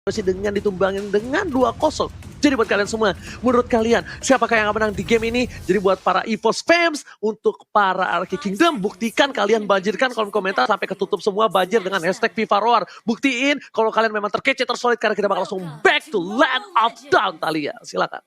masih dengan ditumbangin dengan 2-0. Jadi buat kalian semua, menurut kalian siapakah yang akan menang di game ini? Jadi buat para EVOS fans, untuk para Arki Kingdom, buktikan kalian banjirkan kolom komentar sampai ketutup semua banjir dengan hashtag FIFA Roar. Buktiin kalau kalian memang terkece, tersolid, karena kita bakal langsung back to Land of Dawn, Thalia. Silakan.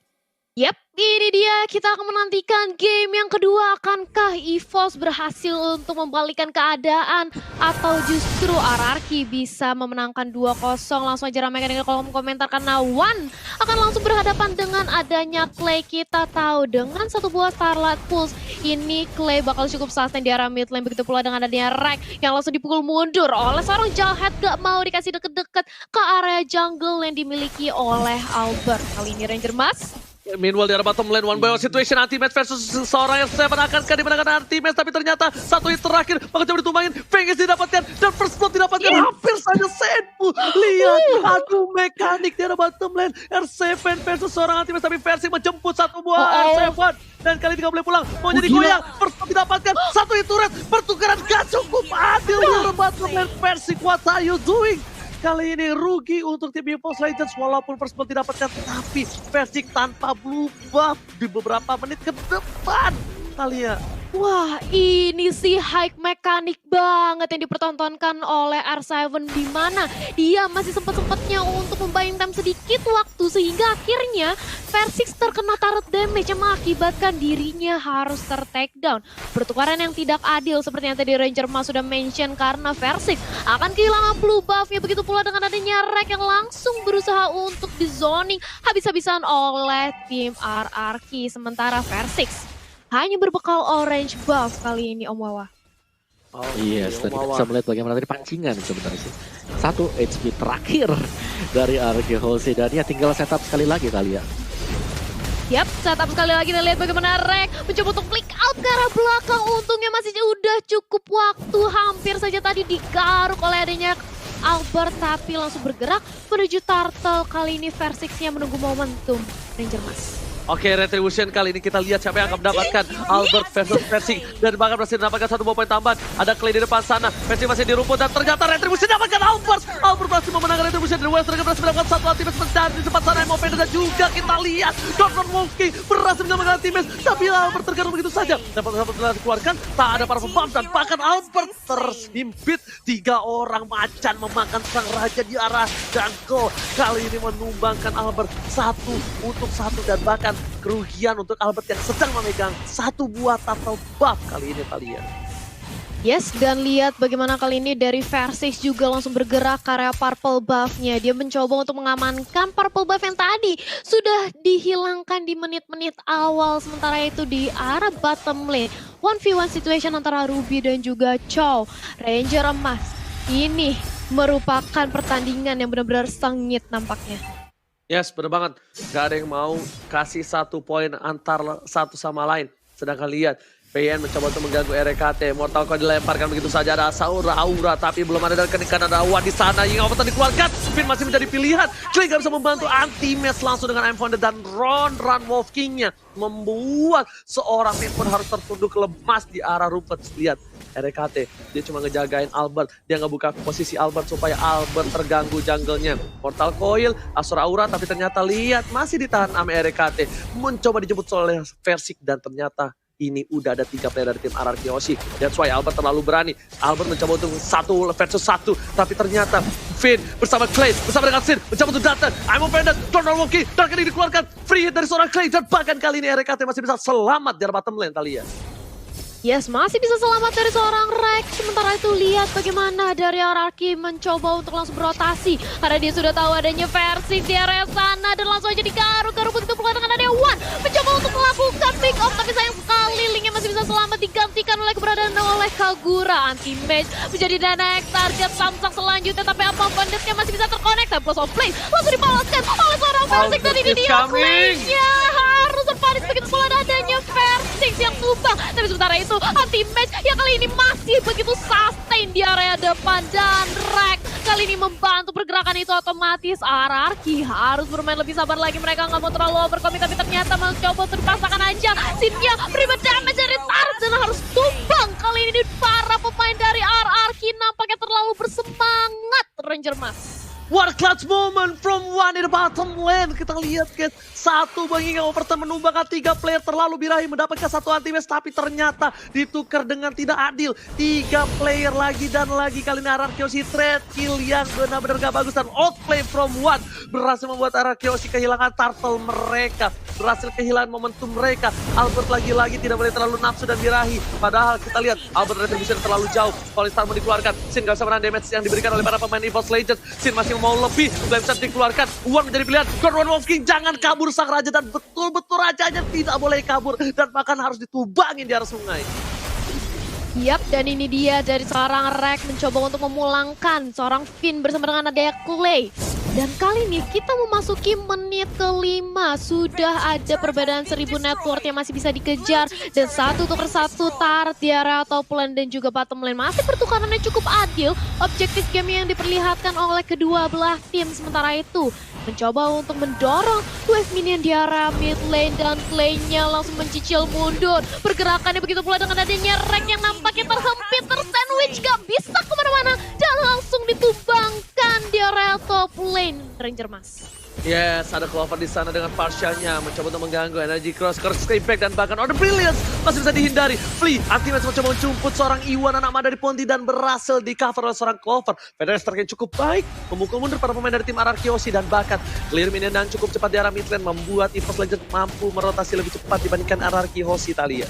Yap, ini dia kita akan menantikan game yang kedua. Akankah EVOS berhasil untuk membalikkan keadaan atau justru RRQ bisa memenangkan 2-0? Langsung aja ramaikan dengan kolom komentar karena One akan langsung berhadapan dengan adanya Clay. Kita tahu dengan satu buah Starlight Pulse ini Clay bakal cukup sustain di area mid lane. Begitu pula dengan adanya Rek yang langsung dipukul mundur oleh seorang Jawhead, gak mau dikasih deket-deket ke area jungle yang dimiliki oleh Albert. Kali ini Ranger Mas. Meanwhile di arah bottom lane, one by one situation, anti-match versus seorang R7. Akankah dimenangkan anti-match, tapi ternyata satu hit terakhir bakal coba ditumbangin. Fengis didapatkan dan first blood didapatkan. Hampir saja Senpu. Lihat, aduh mekanik di arah bottom lane. R7 versus seorang anti-match, tapi Versi menjemput satu buah R7. Dan kali ini gak boleh pulang, mau jadi goyang. First blood didapatkan, satu hit turret. Pertukaran gak cukup adil di arah bottom lane. Versi, what are you doing? Kali ini rugi untuk tim EVOS Legends walaupun first blood didapatkan, tapi Versik tanpa blue buff di beberapa menit ke depan. Thalia. Wah, ini sih high mekanik banget yang dipertontonkan oleh R7, di mana dia masih sempat-sempatnya untuk membayang time sedikit waktu sehingga akhirnya Versix terkena turret damage yang mengakibatkan dirinya harus ter-take down. Pertukaran yang tidak adil seperti yang tadi Ranger Mas sudah mention karena Versix akan kehilangan blue buff-nya. Begitu pula dengan adanya Rek yang langsung berusaha untuk di zoning habis-habisan oleh tim RRQ. Sementara Versix hanya berbekal orange buff kali ini, Om Wawa. Oh iya, tadi kita bisa melihat bagaimana tadi pancingan sebenarnya sih. 1 HP terakhir dari RRQ Jose dan ya tinggal setup sekali lagi kali ya. Yap, setup sekali lagi kita lihat bagaimana Rek mencoba untuk flick out ke arah belakang. Untungnya masih udah cukup waktu, hampir saja tadi digaruk oleh adanya Albert, tapi langsung bergerak menuju turtle. Kali ini Versixnya menunggu momentum, Ranger Mas. Oke, Retribution kali ini kita lihat siapa yang akan mendapatkan Albert versus Versik. Dan bahkan berhasil mendapatkan 1 buah poin tambahan. Ada Clay di depan sana, Versik masih di rumput dan ternyata Retribution dapatkan Albert. Albert berhasil memenangkan Retribution dari West. Mereka berhasil mendapatkan 1 ultimate sebentar di depan sana MOP. Dan juga kita lihat Dr. Wolfking berhasil menyelamatkan ultimate. Tapi Albert tergantung begitu saja. Dapat dikeluarkan, tak ada para pembam. Dan bahkan Albert terhimpit. 3 orang macan memakan sang raja di arah jungle. Kali ini menumbangkan Albert 1 untuk 1 dan bahkan kerugian untuk Albert yang sedang memegang 1 buah turtle buff kali ini, Thalia. Yes, dan lihat bagaimana kali ini dari Versix juga langsung bergerak ke area purple buff-nya. Dia mencoba untuk mengamankan purple buff yang tadi sudah dihilangkan di menit-menit awal. Sementara itu di arah bottom lane, 1v1 situation antara Ruby dan juga Chow. Ranger emas, ini merupakan pertandingan yang benar-benar sengit nampaknya. Yes, bener banget. Gak ada yang mau kasih 1 poin antar satu sama lain. Sedangkan lihat, PN mencoba untuk mengganggu RKT. Mortal Coil dilemparkan begitu saja. Ada Aura, tapi belum ada dari kenikah. Ada Wan di sana. Yang Avatar dikeluarkan. Spin masih menjadi pilihan. Clay gak bisa membantu. Anti-match langsung dengan I'm Founded dan Run Wolf King-nya. Membuat seorang mid pun harus tertunduk lemas di arah rumput. Lihat. RKT, dia cuma ngejagain Albert, dia ngebuka posisi Albert supaya Albert terganggu jungle-nya. Mortal Coil, Asura Aura, tapi ternyata lihat masih ditahan sama RKT. Mencoba dijemput oleh Versik dan ternyata ini udah ada 3 player dari tim RRQ Yoshi. That's why Albert terlalu berani. Albert mencoba untuk 1 versus 1, tapi ternyata Finn bersama Clay, bersama dengan Sin, mencoba untuk datang. I'm offended, Donald Wonky, dan kali dikeluarkan. Free hit dari seorang Clay, dan bahkan kali ini RKT masih bisa selamat dari bottom lane, Thalia. Yes, masih bisa selamat dari seorang Rek. Sementara itu lihat bagaimana dari RRQ mencoba untuk langsung berotasi. Karena dia sudah tahu adanya versi di area sana dan langsung aja digaruk-garuk begitu pula dengan adanya One. Mencoba untuk melakukan pick off, tapi sayang sekali linknya masih bisa selamat digantikan oleh keberadaan oleh Kagura. Anti-mage menjadi next target Samsak selanjutnya, tapi apa banditnya masih bisa terkonek. Tapi plus of play langsung dibalaskan oleh seorang Versix dan ini dia Clay-nya harus terpanis begitu pula adanya Versix yang tumbang. Tapi sementara itu anti-match yang kali ini masih begitu sustain di area depan dan Rek kali ini membantu pergerakan itu. Otomatis RRQ harus bermain lebih sabar lagi. Mereka nggak mau terlalu overcommit, tapi ternyata mencoba untuk dipasangkan aja. Sinnya prima damage dari Tarzan dan harus tumbang. Kali ini para pemain dari RRQ nampaknya terlalu bersemangat, Ranger Mas. What a clutch moment from one in the bottom lane. Kita lihat guys, satu mengingat Overton menumbangkan 3 player terlalu birahi mendapatkan satu anti-match, tapi ternyata ditukar dengan tidak adil. 3 player lagi dan lagi, kali ini Arakioshi trade kill yang benar-benar gak bagus dan outplay from one berhasil membuat Arakioshi kehilangan turtle mereka, berhasil kehilangan momentum mereka. Albert lagi-lagi tidak boleh terlalu nafsu dan birahi, padahal kita lihat Albert retribution terlalu jauh. Polistar mau dikeluarkan, Sin gak bisa menahan damage yang diberikan oleh para pemain EVOS Legends. Sin masih mau lebih, Flameshot dikeluarkan, Uwan menjadi pilihan. Godwan Wolf King, jangan kabur sang raja, dan betul-betul rajanya tidak boleh kabur dan bahkan harus ditubangin di arah sungai. Yap, dan ini dia dari seorang Rek mencoba untuk memulangkan seorang Finn bersama dengan adanya Clay. Dan kali ini kita memasuki menit ke-5. Sudah ada perbedaan 1000 network yang masih bisa dikejar. Dan 1 tukar 1 tar, Tiara atau Plan dan juga bottom lane. Masih pertukarannya cukup adil. Objektif game yang diperlihatkan oleh kedua belah tim. Sementara itu mencoba untuk mendorong wave minion di arah mid lane. Dan Clay-nya langsung mencicil mundur. Pergerakannya begitu pula dengan adanya Rek yang nampaknya terhempit, tersandwich, gak bisa kemana-mana. Dan langsung ditumbangkan di area top lane Ranger Mas. Yes, ada Clover di sana dengan partialnya mencoba untuk mengganggu energy cross, curse back dan bahkan Order Brilliance masih bisa dihindari. Flea anti-match mencoba mencumput seorang Iwan anak mada dari Ponti dan berhasil di cover oleh seorang Clover. Federer yang cukup baik memukul mundur para pemain dari tim Arakioshi dan bahkan clear minion dan cukup cepat di arah mid lane membuat EVOS Legends mampu merotasi lebih cepat dibandingkan Arakioshi Italia.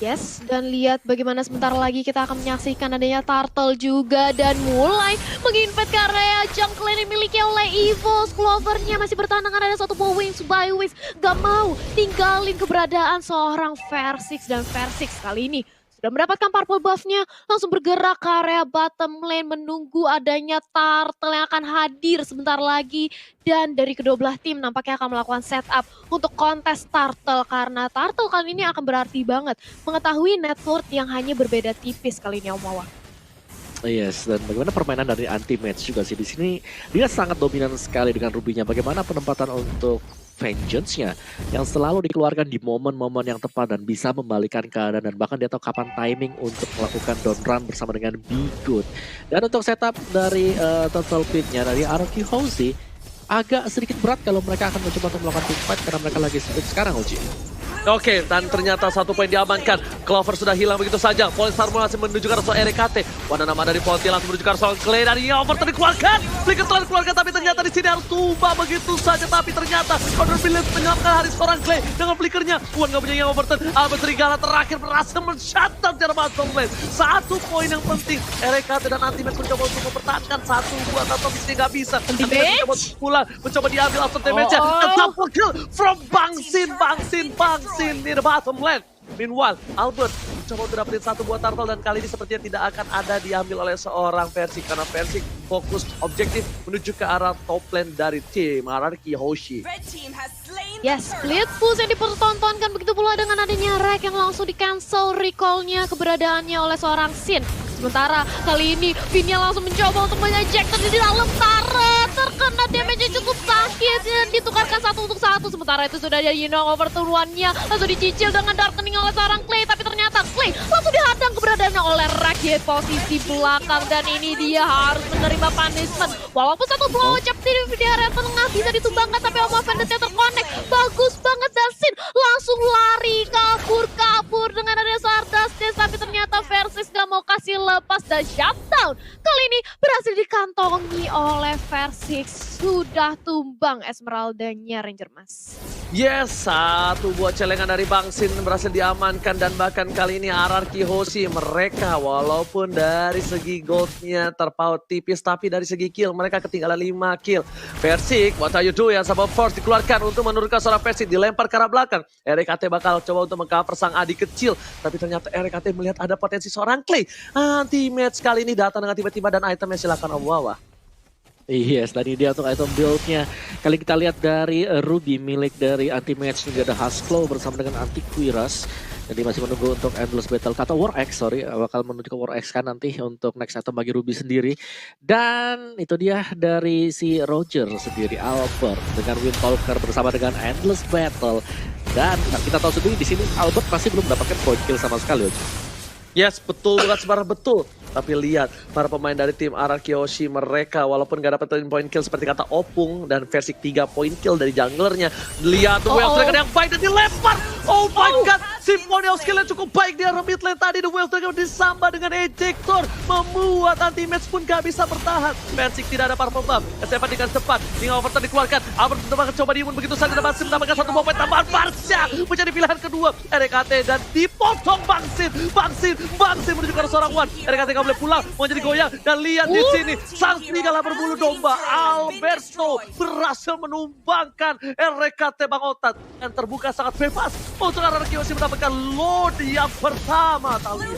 Yes, dan lihat bagaimana sebentar lagi kita akan menyaksikan adanya Turtle juga dan mulai menginvade ke area jungle yang dimiliki oleh EVOS. Clover-nya masih bertahan dengan ada satu Wings by Wings. Gak mau tinggalin keberadaan seorang Versix, dan Versix kali ini sudah mendapatkan purple buff-nya, langsung bergerak ke area bottom lane menunggu adanya Turtle yang akan hadir sebentar lagi. Dan dari kedua belah tim nampaknya akan melakukan setup untuk kontes Turtle, karena Turtle kali ini akan berarti banget mengetahui network yang hanya berbeda tipis kali ini, Om Wawa. Yes, dan bagaimana permainan dari anti-match juga sih di sini, dia sangat dominan sekali dengan Ruby-nya. Bagaimana penempatan untuk Vengeance-nya yang selalu dikeluarkan di momen-momen yang tepat dan bisa membalikan keadaan, dan bahkan dia tahu kapan timing untuk melakukan down run bersama dengan Be Good. Dan untuk setup dari Total Pit-nya dari Arakioshi agak sedikit berat kalau mereka akan mencoba untuk melakukan team fight karena mereka lagi split sekarang, Oji. Oke, dan ternyata 1 poin diamankan. Clover sudah hilang begitu saja. Polestar masih menuju ke arah soal RKT. Warna nama dari Ponti langsung menuju ke arah soal Clay. Dan Overton dikeluarkan. Flicker telah dikeluarkan, tapi ternyata di sini harus tumbang begitu saja. Tapi ternyata Order Brilliance menyelamatkan hari seorang Clay dengan flickernya. Uwan gak punya Overton. Albert Serigala terakhir berhasil men-shutdown secara bottom lane. 1 poin yang penting. RKT dan Anti-Match mencoba untuk mempertahankan 1 buat atau di sini gak bisa. Anti-Match mencoba diambil after damage-nya. Dan double kill from Bangsin di the bottom lane. Meanwhile, Albert mencoba untuk dapetin 1 buat turtle dan kali ini sepertinya tidak akan ada diambil oleh seorang Versix karena Versix fokus objektif menuju ke arah top lane dari tim Arakioshi. Yes, split push yang dipertontonkan begitu pula dengan adanya Rek yang langsung di-cancel recall-nya keberadaannya oleh seorang Sin. Sementara kali ini Finn-nya langsung mencoba untuk menginjektor di dalam turret. Terkena damage-nya cukup sakit dan ditukarkan 1 untuk 1. Sementara itu sudah ada Overton One-nya langsung dicicil dengan darkening oleh seorang Clay. Tapi ternyata Clay langsung dihadang keberadaannya oleh Rek di posisi belakang. Dan ini dia harus menerima punishment. Walaupun 1 blow chop di area tengah bisa ditumbangkan, tapi Oma Vendetta terconnect. Bagus banget, dan Sin langsung lari kabur dengan adanya Stardust Dance. Tapi ternyata Versix gak mau kasih lepas dan shutdown. Kali ini berhasil dikantongi oleh Versix. Sudah tumbang Esmeralda-nya Ranger Mas. Yes, 1 buah celengan dari Bangsin berhasil diamankan dan bahkan kali ini Arakioshi mereka walaupun dari segi goldnya terpaut tipis tapi dari segi kill mereka ketinggalan 5 kill. Versix, what are you doing? Sabab Force dikeluarkan untuk menurunkan seorang Versix, dilempar ke arah belakang. RKT bakal coba untuk mengcover sang adik kecil, tapi ternyata RKT melihat ada potensi seorang Clay. Anti-match kali ini datang dengan tiba-tiba dan itemnya silakan Om Wawa. Yes, dan ini dia untuk item build-nya. Kali kita lihat dari Ruby milik dari Anti-Match juga ada Husklow bersama dengan Antiquiras. Jadi masih menunggu untuk Endless Battle atau War X, bakal menuju ke War X kan nanti untuk next item bagi Ruby sendiri. Dan itu dia dari si Roger sendiri, Albert dengan Windtalker bersama dengan Endless Battle. Dan kita tahu sendiri di sini Albert masih belum mendapatkan point kill sama sekali. Yes, betul banget, sebenarnya betul. Tapi lihat, para pemain dari tim RRQ Hoshi mereka walaupun gak dapat point kill seperti kata Opung dan versi 3 point kill dari junglernya. Lihat The Whale Dragon yang baik dan dilempar. Oh my god, Symphony of skillnya cukup baik di arah mid lane tadi. The Whale Dragon disambah dengan ejector, membuat anti-match pun gak bisa bertahan. Persik tidak ada purple buff, SFA dengan cepat, hingga overturn dikeluarkan. Albert mencoba coba diimun begitu saja dan masih mendapatkan satu point tambahan. Barsha menjadi pilihan kedua RKT dan dipotong Bangsin menuju ke arah seorang Wan. RKT gak boleh pulang, mau jadi goyang dan lihat di sini sang serigala berbulu domba Alberto berhasil menumbangkan RKT Bangotan yang terbuka sangat bebas untuk RRQ Hoshi mendapatkan load yang pertama. Talia.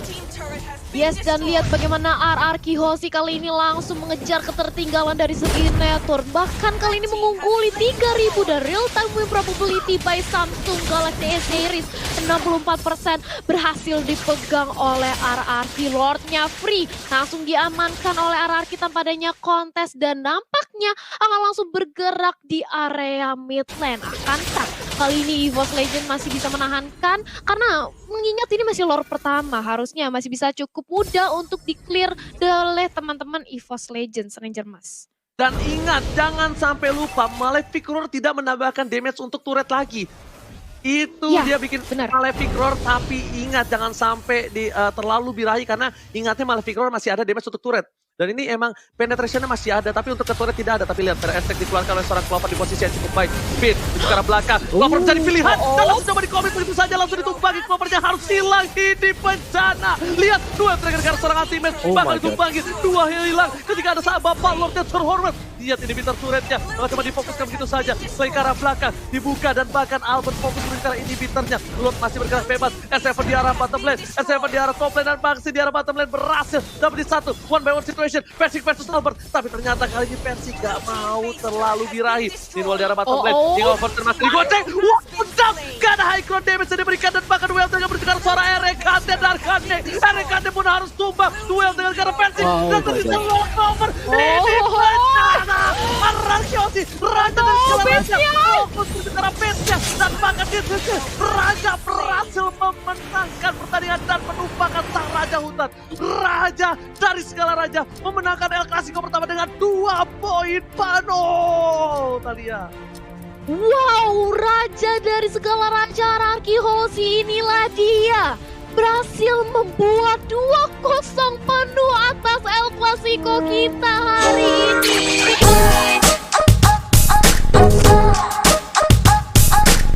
Yes, dan lihat bagaimana RRQ Hoshi kali ini langsung mengejar ketertinggalan dari segi network. Bahkan kali ini mengungguli 3000 dan real time win probability by Samsung Galaxy S Series 64% berhasil dipegang oleh RRQ. Lordnya free langsung diamankan oleh RRQ tanpa adanya kontes dan nampaknya akan langsung bergerak di area mid lane. Akankah kali ini EVOS Legend masih bisa menahankan? Karena mengingat ini masih lore pertama, harusnya masih bisa cukup mudah untuk di-clear oleh teman-teman EVOS Legends Ranger Mas. Dan ingat, jangan sampai lupa Malefic Roar tidak menambahkan damage untuk turret lagi. Itu ya, dia bikin benar. Malefic Roar, tapi ingat jangan sampai terlalu birahi karena ingatnya Malefic Roar masih ada damage untuk turret. Dan ini emang penetrationnya masih ada, tapi untuk ke turret tidak ada. Tapi lihat, Attack dikeluarkan oleh seorang Clover di posisi yang cukup baik. Speed, di sekarang belakang. Clover menjadi pilihan, dan langsung coba dikomit begitu saja. Langsung ditumpangi, Clovernya harus hilang di bencana. Lihat, dua trigger karena seorang ultimate. Bakal ditumpangi, dua hilang. Ketika ada sahabat Bapak Lordnya terhormat. Lihat ini inhibitor turretnya, coba difokuskan begitu saja. Selain ke arah belakang, dibuka dan bahkan Albert fokus menuju ke arah inhibitornya. Lord masih bergerak bebas. S7 di arah bottom lane, S7 di arah top lane, dan Bangsi di arah bottom lane berhasil dapat di satu one by one situation. Persik versus Albert, tapi ternyata kali ini Persik gak mau terlalu birahi. Meanwhile di arah bottom lane, hingga overturn masih digoceng. Wow, gak ada high ground damage yang diberikan dan bahkan duel dengan bertukar suara RKT dan RKT pun harus tumbang. Duel dengan karena Persik dan tersisa long over. Ini bencana. RRQ Hoshi, Raja dan segala fokus ke arah Pesya dan bahkan di sini Raja berhasil memenangkan pertandingan dan menumpahkan sang Raja Hutan. Raja dari segala raja memenangkan El Clasico pertama dengan 2 poin penuh. Talia. Wow, raja dari segala raja RRQ Hoshi, inilah dia. Berhasil membuat 2-0 penuh atas El Clasico kita hari ini.